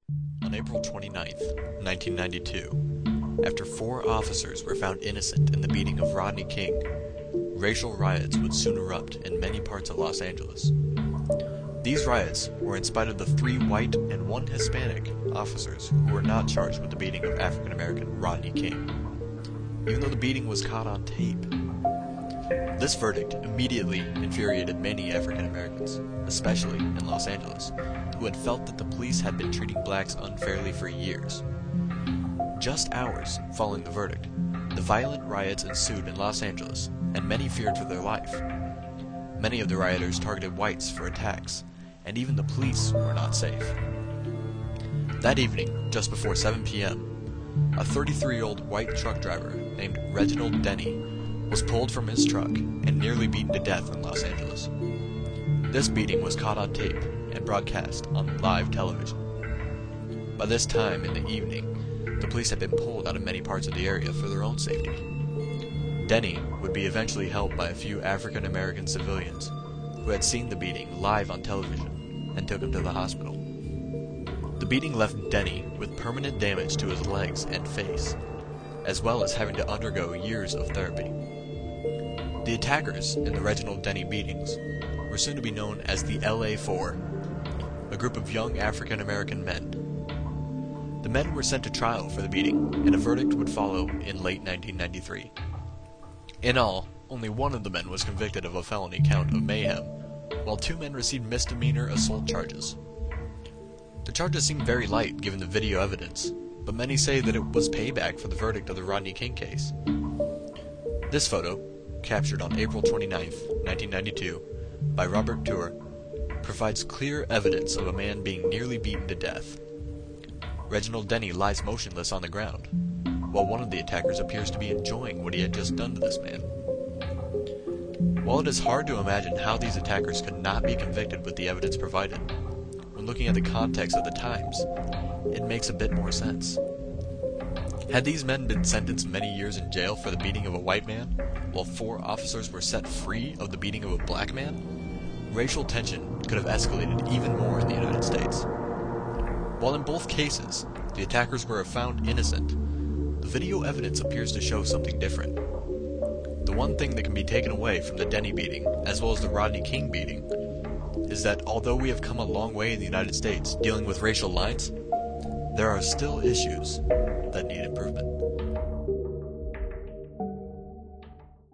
On April 29th, 1992, after 4 officers were found innocent in the beating of Rodney King, racial riots would soon erupt in many parts of Los Angeles. These riots were in spite of the 3 white and 1 Hispanic officers who were not charged with the beating of African-American Rodney King, even though the beating was caught on tape. This verdict immediately infuriated many African Americans, especially in Los Angeles, who had felt that the police had been treating blacks unfairly for years. Just hours following the verdict, the violent riots ensued in Los Angeles, and many feared for their life. Many of the rioters targeted whites for attacks, and even the police were not safe. That evening, just before 7 p.m., a 33-year-old white truck driver named Reginald Denny was pulled from his truck and nearly beaten to death in Los Angeles. This beating was caught on tape and broadcast on live television. By this time in the evening, the police had been pulled out of many parts of the area for their own safety. Denny would be eventually helped by a few African American civilians who had seen the beating live on television and took him to the hospital. The beating left Denny with permanent damage to his legs and face, as well as having to undergo years of therapy. The attackers in the Reginald Denny beatings were soon to be known as the LA Four, a group of young African American men. The men were sent to trial for the beating, and a verdict would follow in late 1993. In all, only 1 of the men was convicted of a felony count of mayhem, while 2 men received misdemeanor assault charges. The charges seemed very light given the video evidence, but many say that it was payback for the verdict of the Rodney King case. This photo, captured on April 29, 1992, by Robert Tour, provides clear evidence of a man being nearly beaten to death. Reginald Denny lies motionless on the ground, while one of the attackers appears to be enjoying what he had just done to this man. While it is hard to imagine how these attackers could not be convicted with the evidence provided, when looking at the context of the times, it makes a bit more sense. Had these men been sentenced many years in jail for the beating of a white man, while 4 officers were set free of the beating of a black man, racial tension could have escalated even more in the United States. While in both cases, the attackers were found innocent, the video evidence appears to show something different. The one thing that can be taken away from the Denny beating, as well as the Rodney King beating, is that although we have come a long way in the United States dealing with racial lines, there are still issues that need improvement.